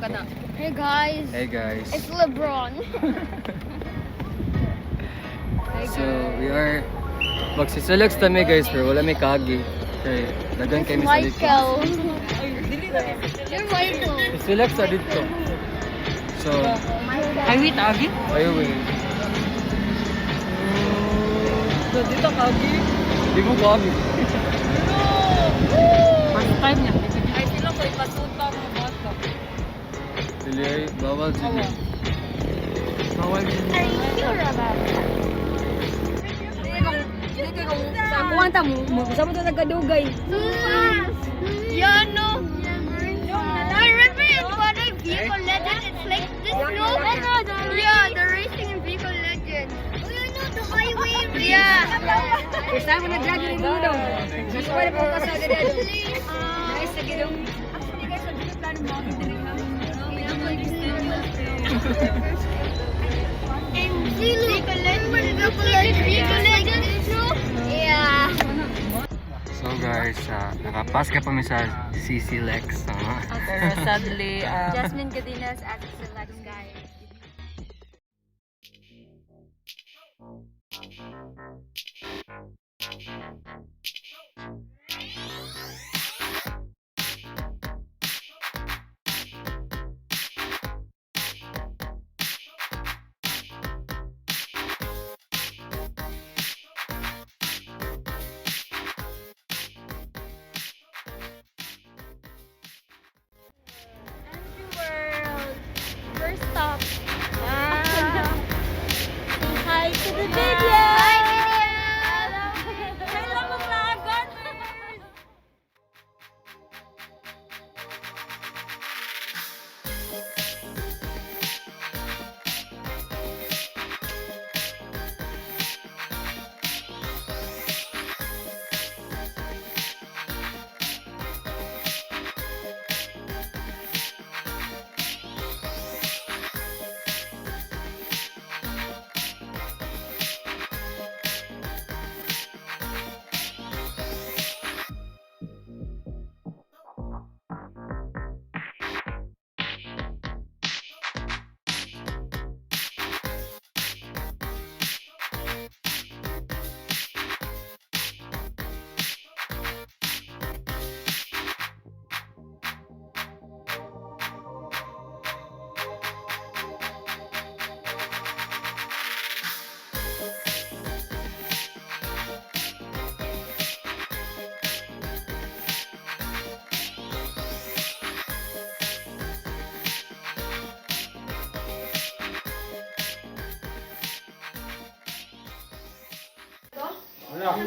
ka na. Hey guys. Hey guys. It's LeBron. So we are magsiselect kami guys pero wala may kagi. Okay, dagan kami sa dito. Michael. You're Michael. Select sa dito. So, Ay, wait, Agi? ayo wait. So, dito ka, Agi? Di mo kagi. First time niya. Ay, sila ko ipasuta mo bata. Dili ay bawal dili. Bawal din. Are you sure about that? Sa kuwanta mo, sa mo ito nagkadugay. Yeah, no. I remember in one of Vehicle Legends, it's like this snow. Yeah, the racing in Vehicle Legends. Oh, you know the highway race. Yeah. First time mo na-drag yung dudong. Mas pwede po ka sa gano'n. Guys, sa gano'n. Actually guys, wag yung plano mo. And Vehicle Legends, no? Yeah. So guys, nakapas ka pa mi sa CC Lex. Pero sadly, Jasmine Cadenas at Select guys. World. First stop. Say hi to the video. Hi, video. Hi, Lamok na agad.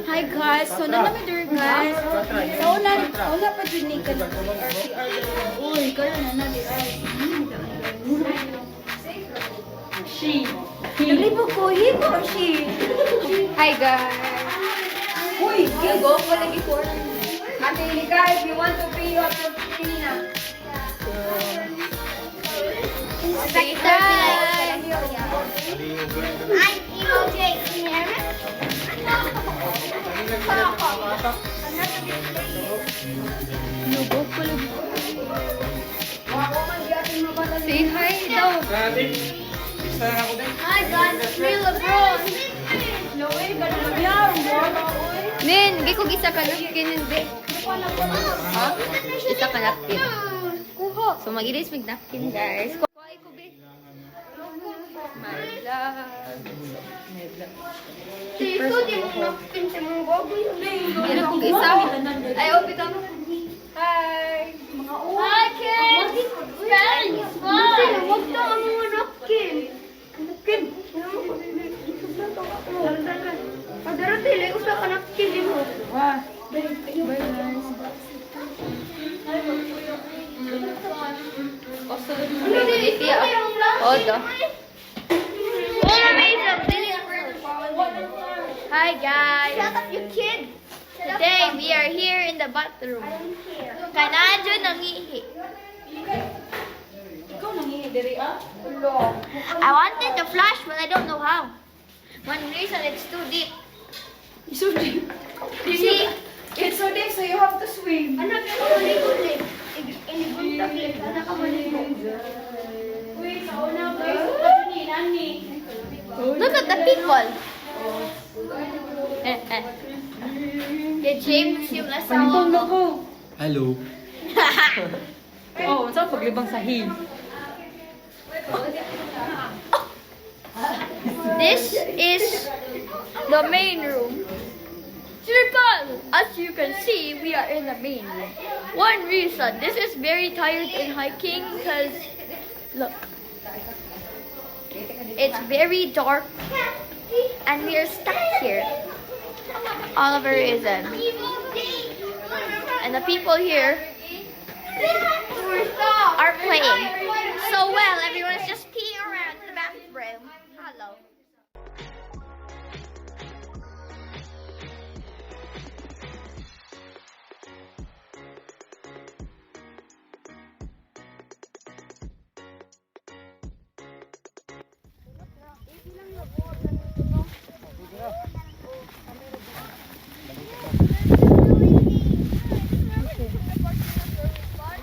Hi guys, so namin there guys. So una pa dyan ni RCR. Uy, karon na di ay. She. Naglibo ko, hibo she. Hi guys. Uy, go pa lagi ko. Ate Lika, if you want to pay, you have to pay na. Say hi. I'm EOJ. Can you hear me? Say hi daw. Hi guys, it's me LeBron. Men, di ko gisa ka napkin hindi. Ha? Isa ka napkin. So mag-iris mig napkin guys. Kuhay ko be. My love. Ito di mo napkin sa mga baboy. Yan akong isa. Ay, opi ka mo. Hi. Hi, kids. Friends. Hi. Huwag ka ang mga napkin. Napkin. Padara tili, usa ka napkin din mo. Wah. Bye guys. Hi guys. Shut up, you kid. Today we are here in the bathroom. Kanadyo nangihi. I wanted to flush, but I don't know how. One reason, it's too deep. It's so deep. See? It's so deep, so you have to swim. Anak, ako maligo ulit. Inibuntak ulit. Anak, ako maligo. people. Kay James yung asawa ko. Hello. Oh, saan paglibang sa hill? This is the main room. Triple! As you can see, we are in the main room. One reason, this is very tired in hiking because, look, it's very dark and we are stuck here. All of a reason. And the people here are playing. So well, everyone's just peeing around in the bathroom. Hello.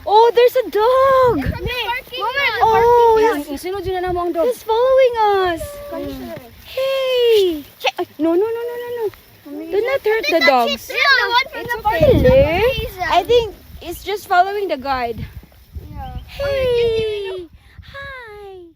Oh, there's a dog! Oh, Sino dyan na mo ang dog? he's following us! Hey! Ay, no. Do not hurt the dogs. Yeah, the one from the park. Really? I think it's just following the guide. Yeah. Hey! Hi!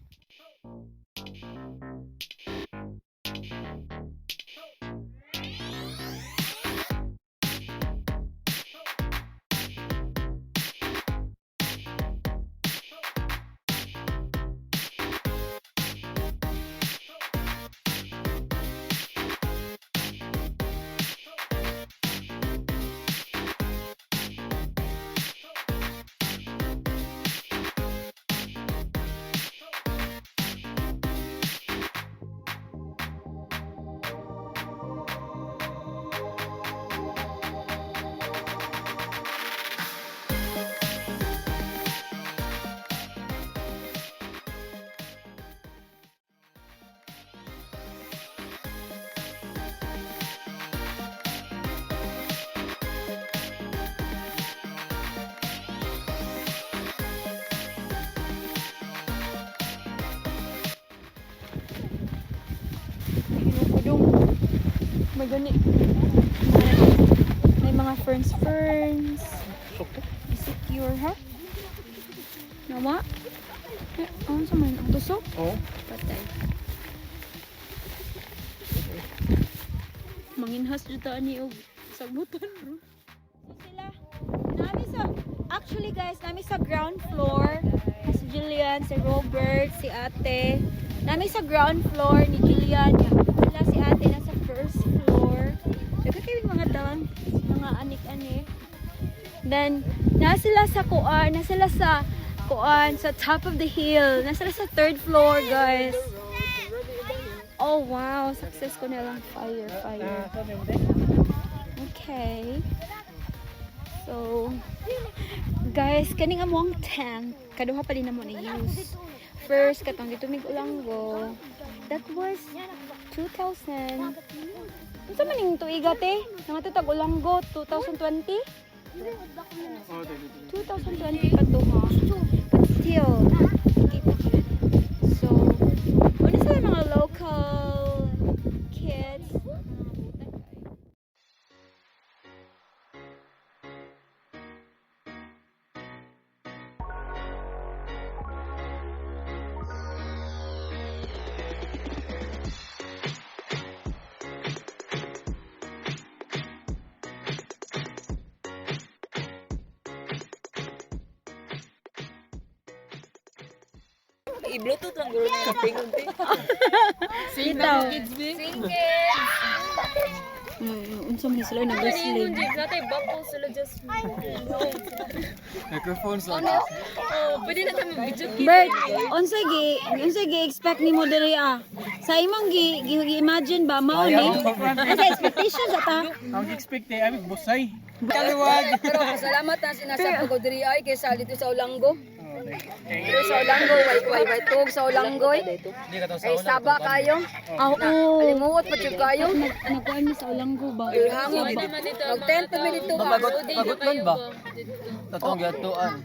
May gani. May mga ferns. Secure, ha? Nawa? Ano sa man? Ang tusok? Oh. Patay. Manginhas dito ani og sagbutan, bro. So sila, actually guys, nami sa ground floor. Si Jillian, si Robert, si ate. Nami sa ground floor ni Jillian. Sila si ate nasa first floor. Daga kayo mga dalang, mga anik-anik. Then, nasa sa top of the hill. Nasa sa third floor, guys. Oh, wow. Success ko na lang. Fire. Okay. So, guys, kaning among tent. Kaduha pa din na mo na-use. First, katong dito mig ulanggo. That was 2000. Unsa man ning tuiga te? Nga tag ulanggo 2020? 2020 pa to ha. But still, keep it. So, ano sila mga local kids? I-bluetooth lang guro niya. Pingon din. Sitaw. Sing Unsa man sila nag-wrestling. Natay bapol sila just. Microphone sa Pwede na kami video Bert, unsay gi expect nimo diri ah? Sa imong gi-imagine ba mao ni? Asa expectations ata? Ang expect ay busay. Kaliwag. Pero salamat na sinasabi ko diri ay kaysa dito sa Ulanggo. Pero sa Ulanggo, way tug sa Ulanggo. Ay saba kayo. Ah, oo. Alimuot pa jud kayo. Nagkuan mi sa Ulanggo ba? Hangin. Mag-tent kami dito. Pagot man ba? Tatong gatuan.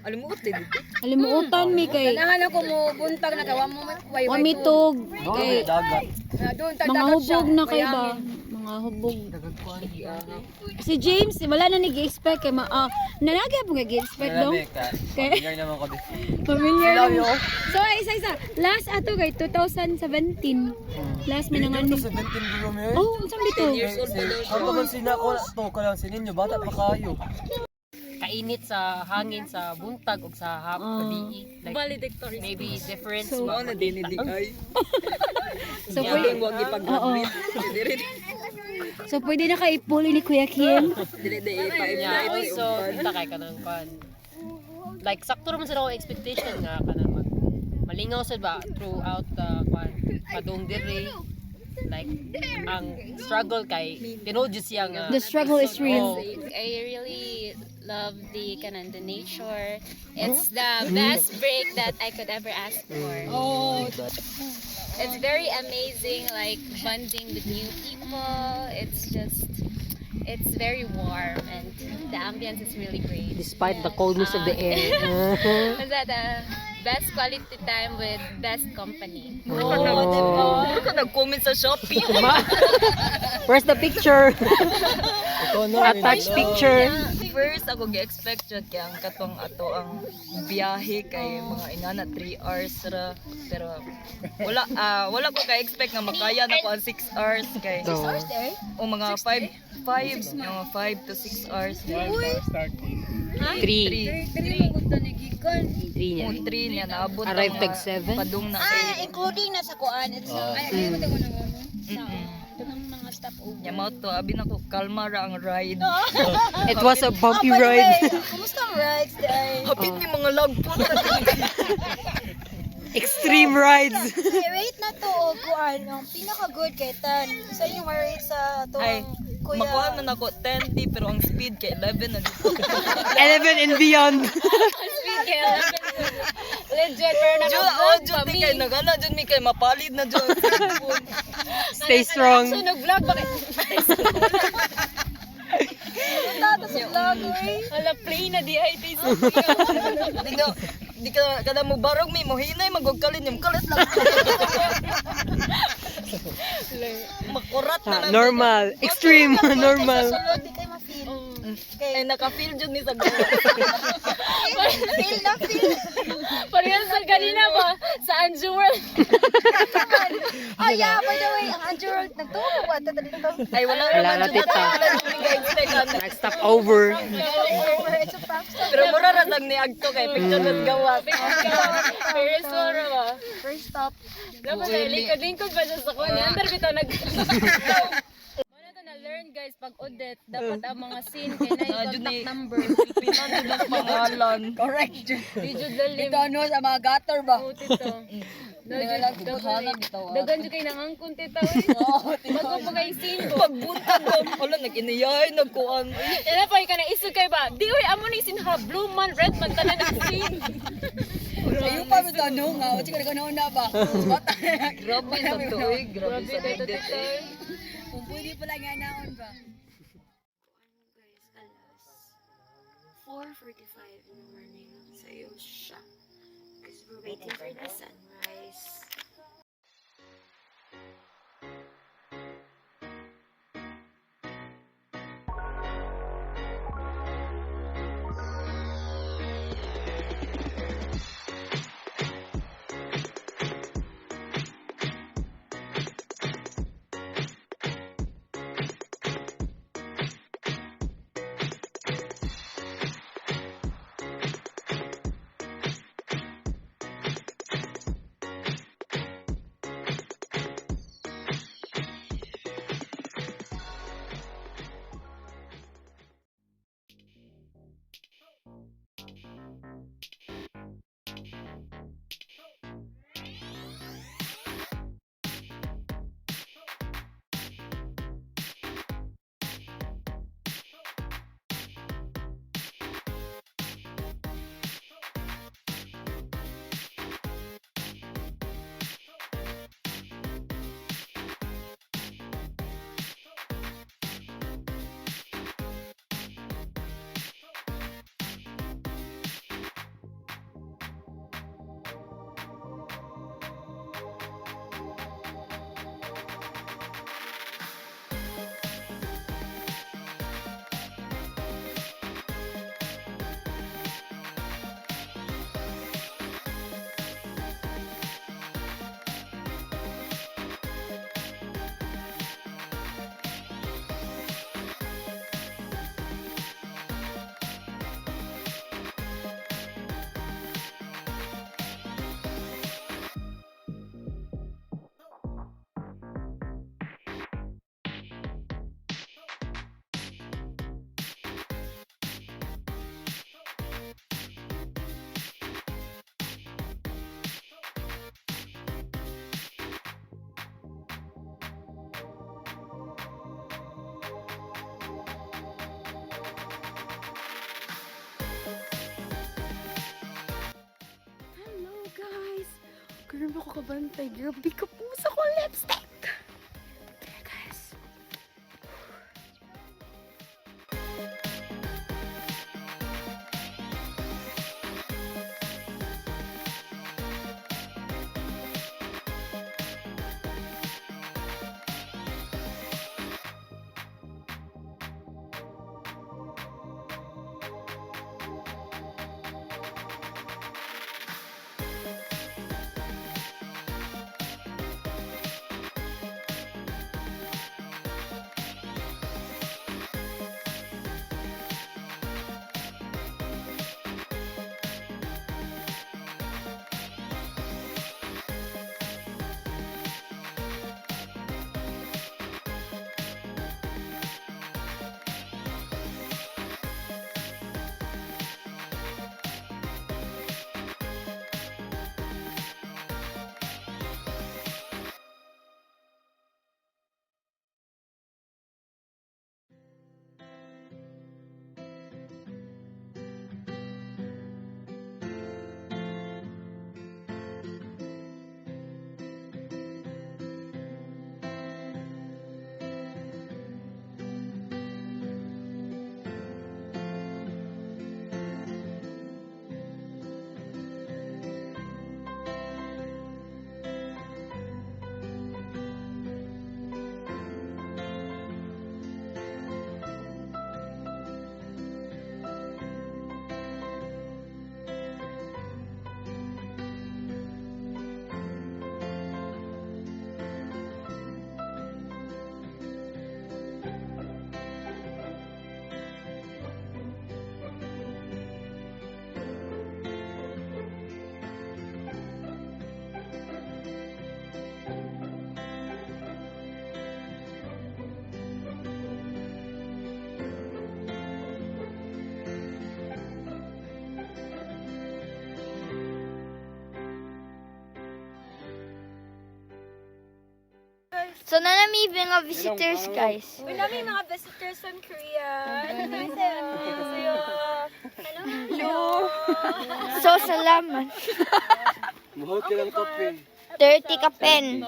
Alimutan mi kay Ganahan ako mo buntag na kawa mo way wa mitog kay Dagat. Doon mga hubog na kay ba? Mga hubog. Si James, wala na ni-expect kay nanagi po gi-expect dong. Kaya naman ko din. Familiar. So isa. Last ato kay 2017. Last mi nang ano. 17 gulo mo yun. Oh, unsa dito? Ang kaman sina ko, to ka lang sininyo, bata pa kayo. Kainit sa hangin sa buntag ug sa gabi. Like, maybe difference So, ba? So pwede Oo. So pwede na kay ipuli ni Kuya Kim. Yeah, also kita kay kanang kan. Like sakto naman sa ako expectation nga kanang malingaw sad ba throughout the padung dire. Like ang struggle kay tinod jud siya nga The struggle is real. I really love the nature. It's the best break that I could ever ask for. Oh, It's very amazing, like bonding with new people. It's very warm and the ambience is really great. despite the coldness of the air. Is that best quality time with best company? nag-comment sa Shopee. Where's the picture? Ikaw na. Attach picture. First ako gi-expect jud kay ang katong ato ang biyahe kay mga inana 3 hours ra pero wala ko ka expect nga makaya na ko ang 6 hours kay o mga 5 to 6 hours. Starting. 3 niya. 3 niya naabot Arrive ang tag 7? padung na including na sa kuan. It's mga stopover. Yamaw to abi na ko kalma ra ang ride. It was a bumpy ride. Kumusta ang rides day? Hapit ni mga lagpo. Extreme rides. Rate na to o kuan ang pinaka good kay Tan. Sa inyong rate sa to Ay, Kuya. makuha man ako 10 pero ang speed kay 11 na dito. 11 and beyond. Legit, pero Jud kay nagana jud mi kay mapalid na jud. Stay strong. nag-vlog ba? Tato sa vlog eh. Wala play na di ay taste. Di ka kada mo barog mi mo hinay magugkalin yung kalit lang. Makurat na lang. Normal. Extreme. Normal. Sulod di kay ma-feel. Ay naka-feel jud ni sa gawa. Feel na feel. Parehas sa kanina ba? Sa Anju World. Oh yeah, by the way, ang Anjurol nagtuwa ko ata dito. Ay wala Wala naman na, jud tita. na. Next stop over. It's a prank story. Pero mura ra lang ni agto kay picture na gawa. Paris Wara ba? First stop. Dapat ay lingkod-lingkod ba siya sa kunya? Andar bitaw nag... Wala to na-learn guys, pag audit, dapat ang mga scene kay na yung contact number. Pilipinan jud ang pangalan. Correct. Di jud lalim. Ito ano sa mga gutter ba? Oo, tito. Dagan jud kay nangangkon tita. Bago pa kay scene ko. Pagbuntag ko, wala nag-iniyay, nagkuan. Yan pa ka na isog kay ba? Di oy amo ni sinha blue man, red man tanan ang scene. Sayo pa mo tanong nga, wala ka na ba? Grabe sa tuig, grabe sa edit. Kung pwede pala nga naon ba? Guys, alas 4:45 in the morning. Sayo siya. Because we're waiting for the sunrise. Karoon ako kabantay. Grabe ka po sa kong lipstick. There, guys. So, nanami mga visitors, guys. Uy, namin mga visitors from Korea. Annyeonghaseyo. Hello. So, salamat. Muhot ka ng kape. 30 ka pen.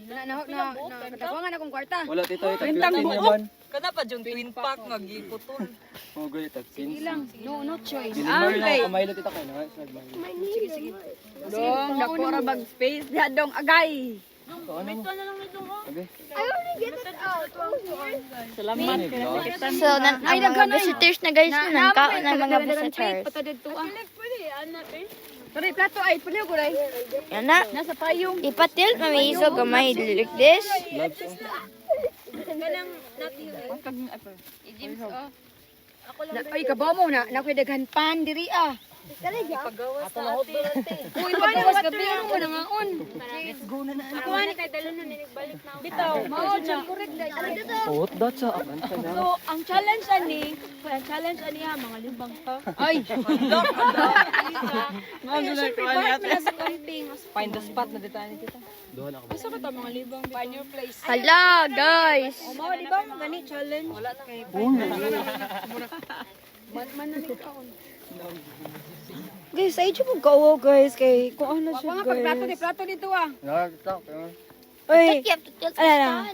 Nakakuha akong kwarta. Wala tito, ito 15 naman. Kana pa yung twin pack nga giputol. Oh, good ito. 15. No choice. Dilimar lang, kumailot ito kayo. Dong, dakura bag space. Dong, agay. Ito, ano mo? Sabi? I already get it out. Salamat. So, ang mga visitors na guys, nangkaon ng mga visitors. Pare, plato ay, paliw ko rin. Yan na. Nasa payong. Ipatil, mamiso, gamay, like this. Ganang natin. Ay, kabaw mo na. Nakuidaghan pan, diri ah. Pagawas sa ate. Uy, paano mas gabi ano mo nangaon? Let's go na na. Ako ani kay dalo na balik na. Bitaw, mao siya correct dai. Puhot daw sa abanta na. So, ang challenge ani ha mga limbang to. Ay. Mga sa camping. Find the spot na dito ni tita. Doon ako. Asa ka ta mga limbang find your place. Hala, guys. O mao di ba gani challenge? Wala na kay man na nagkaon. Guys, ay mo gawo, guys. Kay, kung ano siya, Mga plato dito ah. Nakakita. Uy, ala.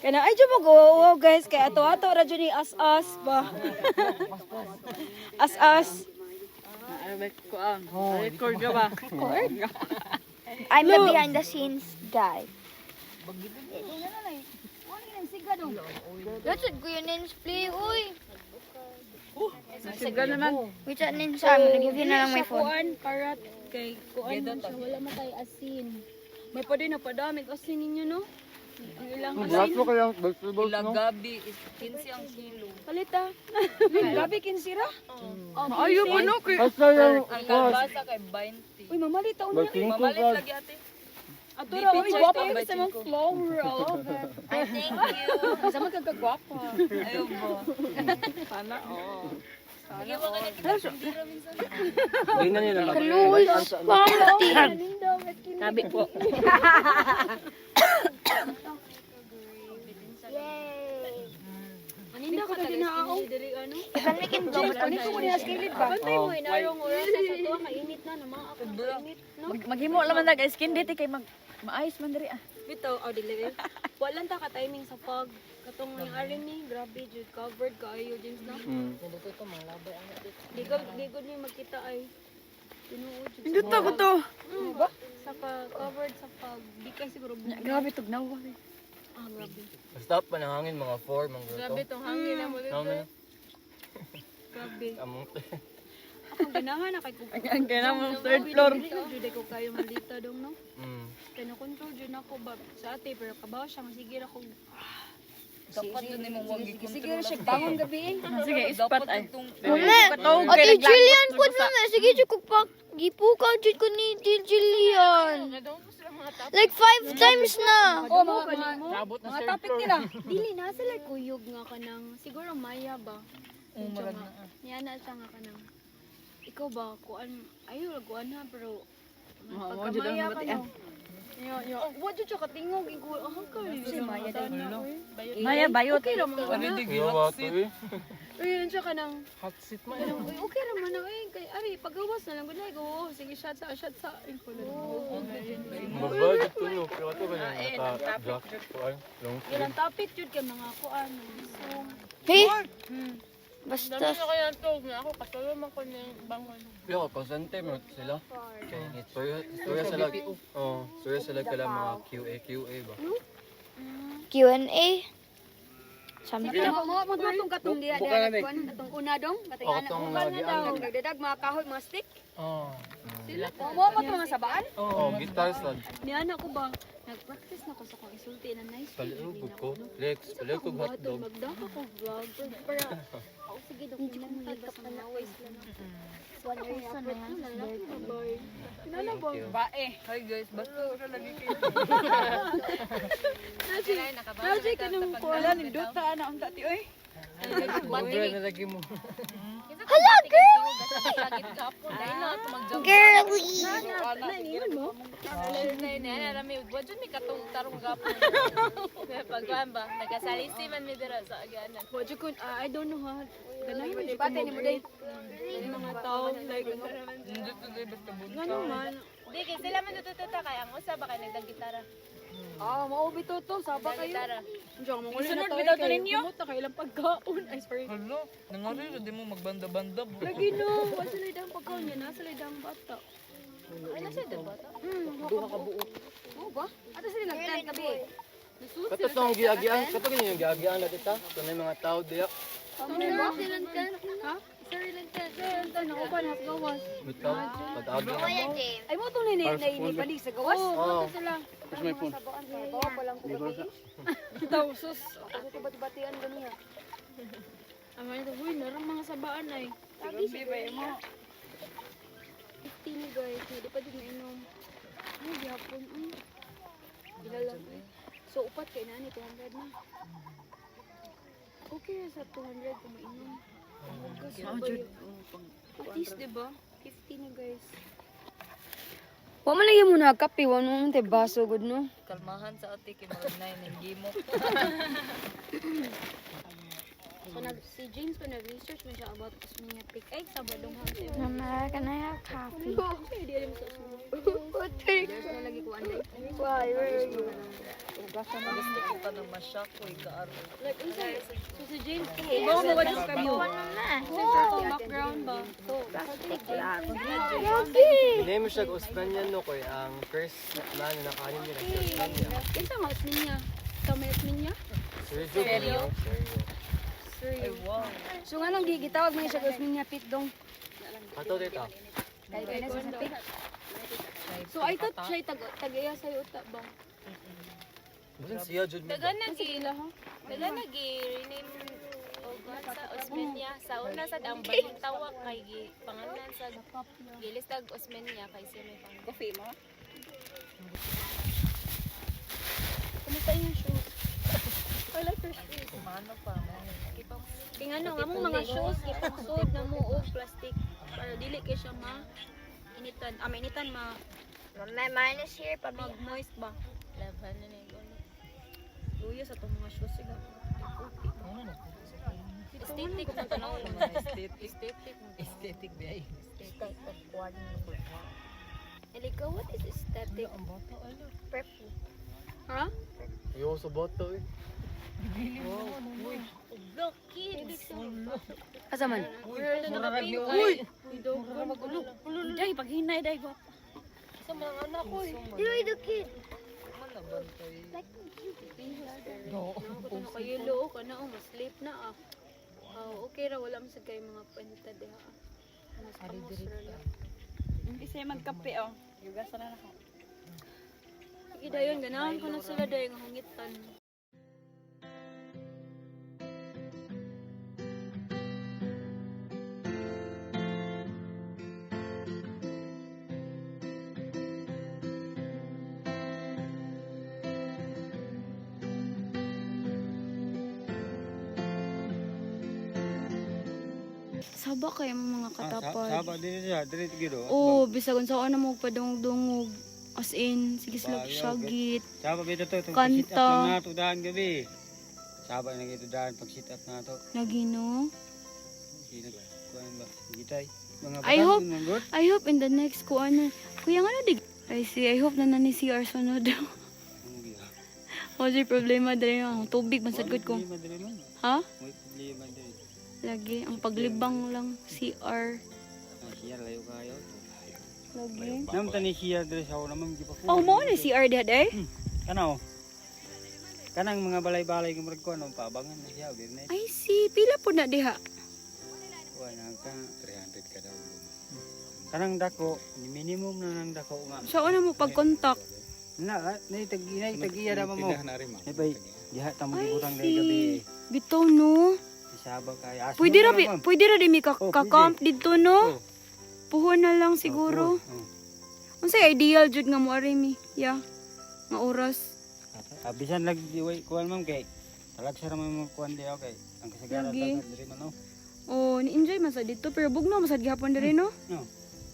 Kana ay mo gawo guys kay ato-ato ra jud ni as-as ba. As-as. Record ka ba? I'm the behind the scenes guy. That's a good play, uy. Siga naman. Wait, sa ninsa, nag-give you na lang my phone. Kuan karat kay kuan man siya wala matay asin. May pa din na padamig asin ninyo no. Ang ilang asin. Lahat mo kaya vegetables, Ila no? gabi is 15 ang kilo. Palita. Grabe kinsira. Ayaw pa no. Basta yung Ang kalbasa kay 20. Uy mamalita unya. Mamalit lagi ate. Ato ra uy gwapo ka sa mga flower. I thank you. Sa mga kagwapa. Ayaw ba? Sana, oo. Sige ba ka nito? Hindi na nila mag- Kalulos, pamati. Sabi po. Yay. Aninda ka taga-skinny diri ano? Ikan may kinjong. Ano ko muna skillet ba? Bantay mo inarong oras sa tuwa kainit na mga ako kainit no. Maghimo lang man guys, skin dito kay maayos man diri ah. Bitaw dili. Walang ta ka timing sa pag katong yung arin ni grabe jud covered kaayo jeans na. Nandito to mga labay ang dito. Di gud ni makita ay tinuod jud. Indot ko to. Ba? Saka covered sa pag di kay siguro buo. Grabe tugnaw. Grabe. Stop pa ng hangin mga 4 mga Grabe tong hangin na mo dito. Grabe. Among Akong ganahan na kay ko. Ang ganang third floor. Jud ko kayo malita dong no. Mm. Kaya na-control jud ako ba sa ate pero kabaw siya sige ra ko. Dapat yun yung wag i-control. Sige siya bangon gabi eh. Sige, ispat ay. Ate Jillian po na. Sige jud ko pa. Gipukaw jud ko ni Jillian. Like 5 times na. Mga topic nila. Dili na sila kuyog nga kanang siguro Maya ba. Niya na siya nga kanang. Ikaw ba kuan ayo kuan ha pero pagkamaya ka no. Yo, wa jud siya katingog igo. Ka si Maya daw. Maya bayot. Okay ra mga kana. Gawa to eh. Ayun siya kanang Hot seat man. Uy, okay naman na eh. Kay, ari, pagawas na lang. Gunay ko. Sige, shot sa. Babad ito no. Pero ito ba naka-jacket ko ay long sleeve. Ilang topic yun kay mga kuan. So, Hey. Basta. kaya to nga ako kasulo man ko ni bangon. Yo, konsente mo sila. Kaya istorya sila. Oh, istorya sila kala mga QA ba. Q&A. Something. matong katong diya. Kuan, katong una dong. Oh, Katong katong una lagi daw. ang- Nagdadag mga kahoy, mga stick. Oh. Sila. Mo mga sabaan. Oh, guitar stand. Niyan ako ba? Nag-practice na ko sa kong isulti na nice. Palihog ko. Lex, palihog ko hotdog. Magdaka ko vlog. Para, ako sige, dokumentan mo yung basta mga waste lang. One year after na lang. Kinala ba? Bae. Hi guys, basta wala lagi kayo. Kasi kanang Wala ni Dota na ang dati oy. Mabra na lagi mo. Hala, girl! Girly! Naiiwan mo? Wadyo ko, I don't know ha. Ganun mo, debate ni mo day. Mga tao, like, Hindi to day basta bunta. ano man. Di, kay sila man natututa kay ang usa ba kay nagdagitara. Maubi to, saba kayo. Gitara. Diyan, mga ulit Sunod na bitaw tayo to ninyo. Kumuta kayo ilang pagkaon. Ay, sorry. Hala, nangariro di mo magbanda-banda bro. Lagi no, wala sila idang pagkaon niya, nasa sila idang bata. Ay nasa ito ba to? Duha ka buo. Oo ba? Ato sila nag-tent gabi. Nasuot Kato tong giagian, kato ganyan yung giagian na dita. Tunay mga tao diya. Ano ba? Ha? Sorry lang ka. Sorry lang ako pa gawas. Bitaw, pag-agi na. Ay mo to ni balik sa gawas. Oh. Sila. Where's my phone? Bawa pa lang ko gabi. Taw sus. Ako ko bati-batian ganiya. Ang ano huy, narang mga sabaan ay. Lagi siya mo. 15 guys, hindi pa din mainom. Ay, gihapon. Kilala ko. So, upat kay nani, 200 na. Okay sa 200 kung mainom. Kasi at least, diba? 50 na guys. Wa man lagi mo na kape, wa mo te baso gud no. Kalmahan sa ate kay mga nay ning gimo. So, si James pa nag-research mo siya about Osmeña Peak. Ay, Sabadong Hante. Mama, can I have coffee? Okay, di alam sa Osmeña. There's na lagi ko anday. Gusto ko pa nang masyak ko igaaro. Like, inside. So, si James, bawa mo ba yung kamo? Circle background ba? So, Hindi mo siya Osmeña no koy ang first na nakanin nila sa Osmeña. Kinsa mga Osmeña? Sa may Osmeña? Seryo? Ay wow. So, nga nang gigitawag mo siya Osmeña Pit dong. Ato dito. Kaya na sa Pit. So, I thought siya tagaya sa'yo uta ba? Bukan siya jud mo. Dagan Sige nagi ila ha? dagan nagi rename og sa Osmeña sa una sad ang bagong tawag kay pangalan sa gilistag Osmeña kay siya may pang coffee mo. Kumusta yung shoes? I like her shoes. Kumano pa mo. Kaya nga no, among mga shoes, ipagsod na mo og plastic. Para dili kay siya initan. Mainitan Mama, mine is here, papi. mag-moist ba? Laban na ni ulo. Luya sa itong mga shoes sila. Aesthetic na tanong mo. Aesthetic ba eh. Elika, what is aesthetic? Purple. Ha? Ayaw sa boto eh. Look, kids. Asa man? Uy! Day, paghinay, day, gwap. Sa mga anak ko eh. You're the kid. Nakayelo ka na, mas sleep na ah. Okay ra, wala masag kayo mga kwenta diha. Mas pamos ra lang. Hindi siya magkape, oh. Yugasan na ako. Sige dayon, ganahan ko na sila dayon nga hungitan. Saba kayo mga katapad. Saba din siya, dire gido. Oo, bisag unsa na mo padungog-dungog. As in, sige sila syagit. Saba bida to, Kanta. sit up na to daan gabi. Saba na gito daan pag sit up na to. Lagi no. Sino kuan ba? Gitay. Mga I hope- mga good. I hope in the next kuan. Kuya nga na dig. I see, I hope na nani CR sunod. Wala problema dre ang tubig masagod ko. Ha? May problema din. Lagi ang paglibang lang CR. Siya layo kayo. Lagi. Nam tani siya dire sa una mam gipa. Oh, mo na CR diha day. Kanaw. Kanang mga balay-balay ng murag kuan pabangan na siya bir na. I see, pila po na diha. Kuan ang ka 300 kada ulo. Kanang dako, ni minimum na nang dako nga. Sa una mo pag-contact. Na tagiya ra mo. Ay bay, diha ta mo I gibutang dai gabi. see. Bitaw no. Isaba kay as. Pwede ra di mi Oh, ka-camp dito no. Oh. Puhon na lang siguro. Unsay ideal jud nga mo ari mi? Yeah. Nga oras. Abisan lag diway kuan ma'am kay. Talag sa ramay mo kuan di okay. Ang kasagaran Lagi. ta diri man no. Oh, ni-enjoy man sa dito pero bugnaw man sa gihapon diri no. No.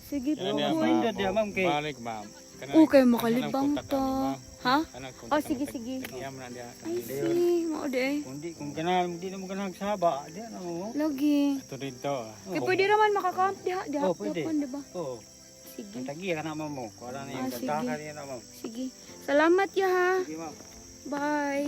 Sige po. Kuan di ma'am kay. Balik ma'am. Okay, makalibang ta. Ha? Oh, sige, sige. Kaya mo na diya. I see. Mao di. Kung kanang di na mo kanang saba, di na mo. Lagi. Ito dito. Kaya pwede raman makakamp diha. Diha Oh, pwede. di ba? Oo. Sige. Ang tagiya ka na mo. Kuan na yung sige. kantaka niya na mo. Sige. Salamat ya ha. Sige ma'am. Bye.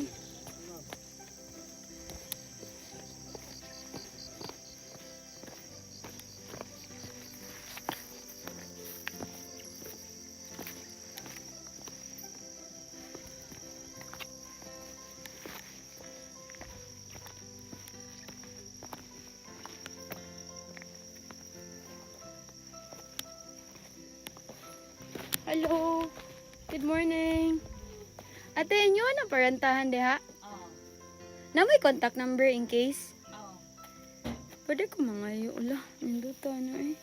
Hello. Good morning. Ate, inyo na parantahan diha? Oo. Na may contact number in case? Oo. Pwede ko mga ula. Nandito ano eh.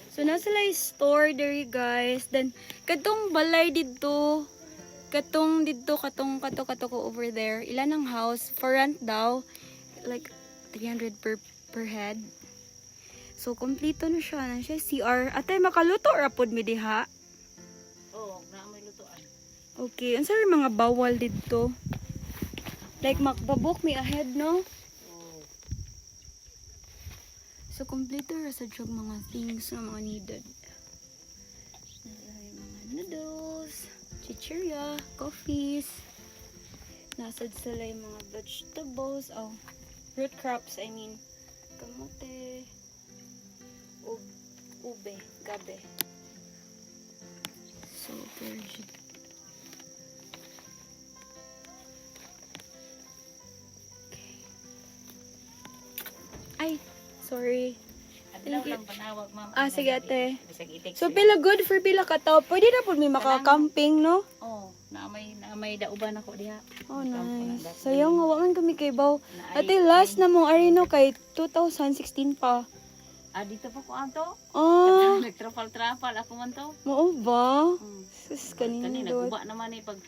So, nasa lang store diri guys. Then, katong balay dito. Katong dito, katong kato ko over there. Ilan ang house? For rent daw. Like, 300 per head. So, kompleto na siya. Na siya CR. Ate, makaluto rapod mi diha? Oo, na may lutuan. Okay, ang sorry mga bawal dito. Like makbabok me ahead, no? So, kompleto ra sa jug mga things na mga needed. Nasa mga noodles, chichirya, coffees. Nasa sila yung mga vegetables. Oh, root crops, I mean. Kamote. Ube, gabe. So, virgin. Ay, sorry. Adlaw lang panawag, ma'am. Ah, sige ate. Bisag itik So, sila. pila good for pila ka tao. Pwede na po may maka-camping, no? Oo, na may dauban ako diha. Oh, Campo na nice. dati. Sayang, hawakan kami kay Baw. Na ay- Ate, last na mong arino kay 2016 pa. Ah, dito pa ko ato. Ah, Nagtrapal-trapal ako man to. mao ba? Hmm. Sus, kanina Kani doon. naguba naman eh pag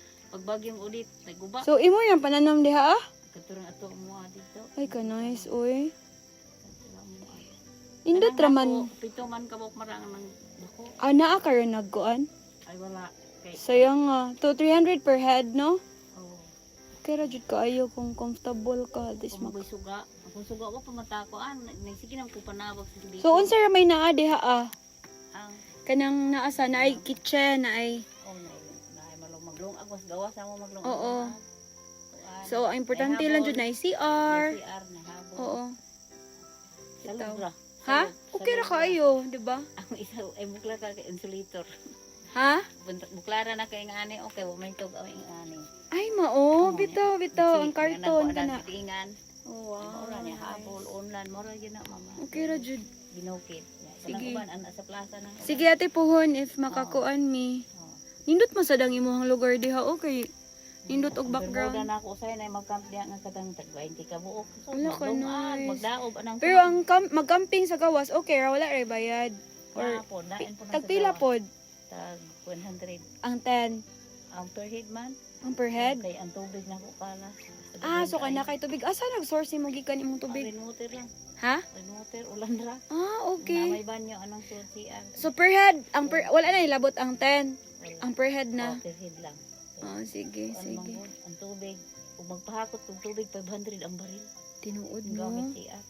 bagyong ulit, naguba. So, imo yung pananam diha, ah? Katurang ato mo dito. Ay, ka nice, oy. Wala mo ay. Indot Kanang raman. ako, pito man kabok marang ng dako. Ana ka rin nagkuan. Ay wala. Kay Sayang nga. To 300 per head, no? oh, Kaya jud kaayo kung comfortable ka. This kung magoy suga, ang Kung sugo ako pamatakoan, sige nang pupanabag sa dito. So unsa ra may naa diha ah? Ang Kanang naasa na ay kitchen na ay. na maglong agwas gawas mo maglong. Oo. So ang importante lang jud na ay CR. CR na habol. Oo. Salog ra. Ha? Okay ra kayo, di ba? Ang isa ay bukla ka kay insulator. Ha? Buklara na kay ngani okay, wa may tug ang ngani. Ay mao, bitaw ang karton kana. Tingan. Oh, wow. Ora ni habol online mo ra gyud na mama. Okay ra jud. Binukit. Sige. Sige. Uban ana sa plaza na. Sige ate puhon if makakuan mi. Nindot man sad ang imong lugar diha okay. Nindot og Background background. na ako say na mag-camp diha nga katang tag 20 ka buok. So, Wala ka, nice. magdaob anang Pero ang mag-camping sa gawas okay ra wala ra bayad. Or tagpila pod tag 100 ang 10 ang per head man. ang per head. Kay ang tubig na ko kala. Ah, so kana kay tubig. Asa nag-source mo gikan imong tubig? Rainwater lang. Ha? Rainwater ulan ra. Ah, Na okay. may banyo anang CR. So per head, wala na ilabot ang 10. Ang per head na. Per head lang. Ah, sige, sige. Ang tubig ug magpahakot og tubig 500 ang baril. Tinuod Gamit mo. CR.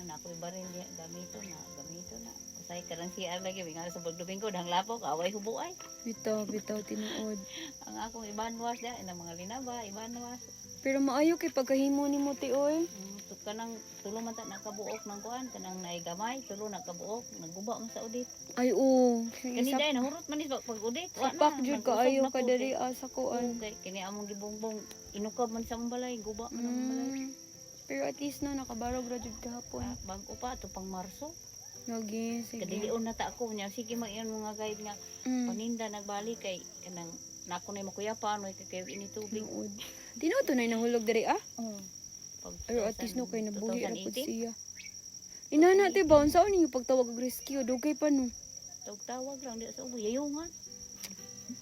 Ana ko baril diha gamito na. Usay ka lang CR lagi nga sa pagdubing ko dang lapok away hubuay. Bitaw tinuod. Ang akong ibanwas da ang mga linaba ibanwas. Pero maayo kay pagkahimo nimo ti oy. Kanang tulo man ta nakabuok ng kuan kanang naay gamay tulo nakabuok nagguba man sa udit. Ay oo. Kani dai nahurot man is pag udit. Sapak jud kaayo ka diri sa kuan. Kay kini among gibongbong inukab man sa balay guba man ang balay. Pero at least no nakabarog ra jud kahapon. Bag-o pa to pang Marso. Lagi sige. Kadilion na ta ako nya sige mag-iyon mga guide nga paninda nagbalik kay kanang nako na makuya pa ano kay ini tubig. Tinuod to na nahulog diri ah. Pero at 2000 least no kay nabuhi ra pud 2018. siya. Inana te ba unsa ni pagtawag og rescue dugay pa no. Tawag lang di sa ubo yayungan.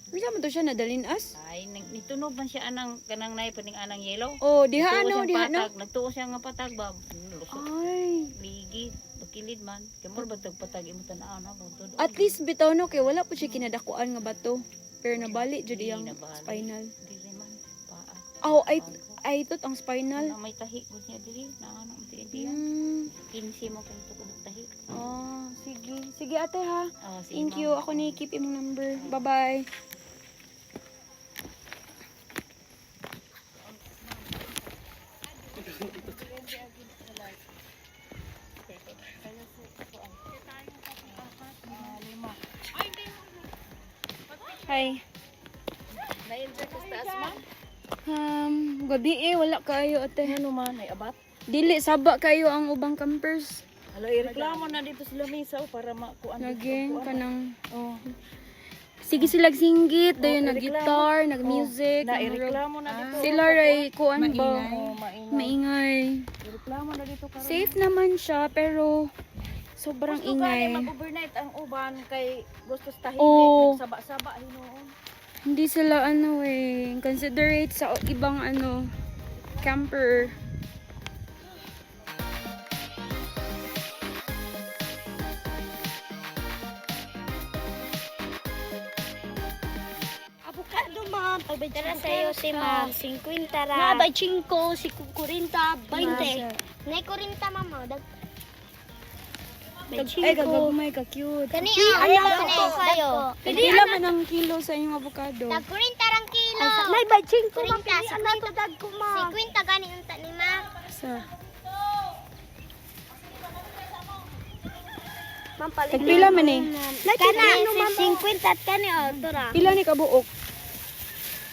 Unsa man to siya nadalin as? Ay nitunog man siya anang kanang nay paning anang yellow. Oh, diha ano, Nagtuo diha siyang no. patag, nagtuo siya nga patag ba. Lusot. Ay. Ligi, bakilid man. Kay mo ba patag imo tan-aw na buntod. At least bitaw no kay wala po siya kinadakuan nga bato. Pero nabali jud iyang spinal. Dili man paa. Oh, ay tot ang spinal. Na may tahi gud niya dili na ano ang tiyan. Hmm. 15 mo kay tukod og tahi. Oh, sige. Sige ate ha. Oh, sige, Thank ma'am. you. Ako ni keep imong number. Bye-bye. Hi. Gabi wala kayo ate. Ano man ay abat. Dili saba kayo ang ubang campers. Alo ireklamo na dito sila misaw para makuan. Naging kanang sige sila singgit, dayon nag-guitar, nag-music, Na ireklamo na dito. sila ray kuan ba? Maingay. Maingay. Ireklamo na dito karon. Safe naman siya pero sobrang Gusto kaya ingay. mag-overnight ang uban kay gusto tahimik, Oo. nagsaba-saba hinuon. Hindi sila considerate sa ibang camper. Avocado, ma'am. Pagbenta sa'yo si ma'am. 50 ra. Na bay 5, si 40, 20. Nay 40, mama. Ay, gagagumay ka cute. Kani ang ko kayo. Pila man ang kilo sa inyong avocado? Tag 40 rang kilo. Nay bay 5, 40 sa to dag ko, ma. 50 gani unta ni ma. Sa Ma'am palit. tagpila man eh. Kana 50 at kani tora. Pila ni kabuok?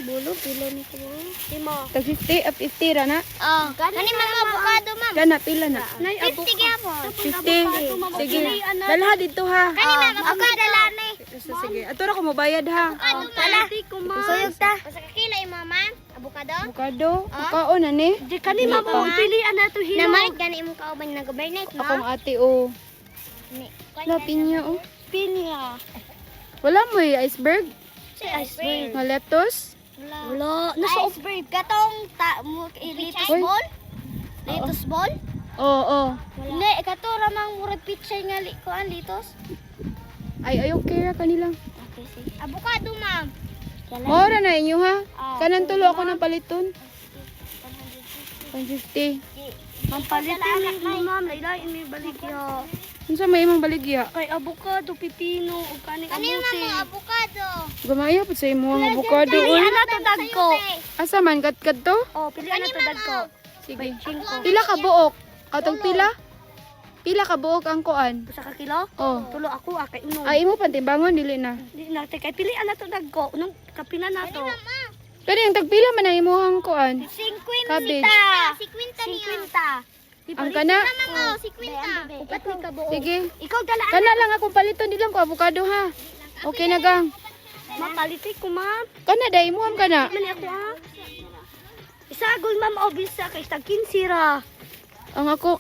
Bulo pila ni ko. Timo. Tag 50 up 50 ra na. Oh, kani mga avocado, ma'am. Kana pila na. 50 gyapon. 50. Sige. Dalha dito ha. Kani mga avocado lani. So, sige. Ato ra ko mabayad ha. Avocado ko, ma. Suyog ta. Basta kila imo, ma'am. Avocado. Avocado. Kaon na ni. Di kani Dili pa. pilian na to hilo. Naman gani imong kauban na government, no? Akong ate o. La pinya o. pinya. Wala mo iceberg. Si iceberg. Nga lettuce. Wala. Nasa iceberg. Katong litos Uy. ball? Litos ball? Oo. Hindi, kato ramang murag picture nga kuan litos. Ay okay ra kanila. Okay, sige. Avocado, ma'am. Mora na inyo ha. Ah, Kanan tulo ako ng paliton. 150. Mampalitin mo, ma'am. Lailain may baligya. Unsa may imong baligya? Kay avocado, pipino, ug kaning kamuti. Gamaya pud sa imong avocado Pili oy. ana to dagko. Asa man kat to? Oh, pili ana to dagko. Sige. 25. Pila ka buok? Atong pila? Pila ka buok ang kuan? Usa ka kilo? Oh. Tulo ako kay uno. Ay imo pantimbangon dili na. Di na kay pili ana to dagko. Unong kapila na to. Kani ang tagpila man ang imong kuan? 50. Cabbage. 50 Ang kana? Oh, 50. Upat ni ka buok. Sige. Ikaw dala Kana lang akong paliton di lang ko avocado ha. Okay na gang. mapaliti ko, ma'am. Kana dai mo am kana. Mani ako ah. Isagol ma'am obisa kay tag 15 ra. Ang ako.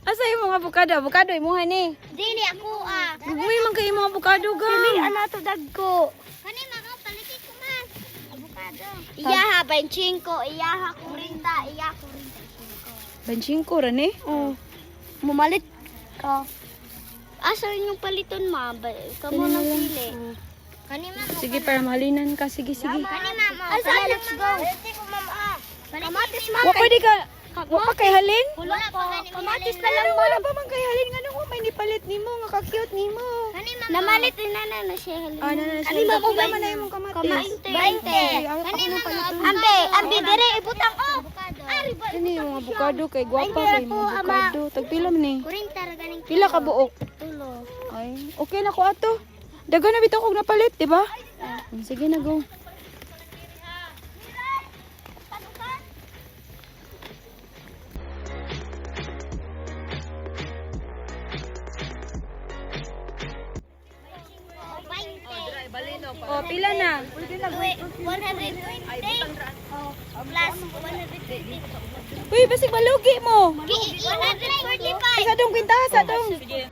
Asa imong avocado? Avocado imuha ni. Dili ako ah. Uy man kay imong avocado Pili gang. ana to dagko. Kani makaw paliti ko man. Avocado. Iyaha 25, iyaha 40, iyaha 40. Banching ko ra ni. Oh. Mumalit ka. Asa yung paliton ma? Kamu nang pili. Kani ma'am. Sige para mahalinan ka. Sige sige. Kani ma'am. Asa let's go. Paliti ko ma'am ah. Kamatis ma'am. Wa pwede ka. Wa pa kay halin? Wala pa. Kamatis na lang Wala pa man kay halin nga nung may nipalit nimo nga ka-cute nimo. Kani ma'am. Namalit na na siya halin. Ah, na Kani siya. ma'am Pila man na imong kamatis. 20. Kani ma'am. Ambe dire ibutang oh. Kani yung avocado kay gwapa kay mo avocado. Tagpila man ni. 40 ra ganing Pila ka buok? tulo. Ay, okay na ko ato. Dagan na bitaw kog napalit, di ba? Sige na go. Oh, pila na? 120. Oh, plus 150. Uy, basig malugi mo. 145. Sa dong kwintahan, sa dong. Sige.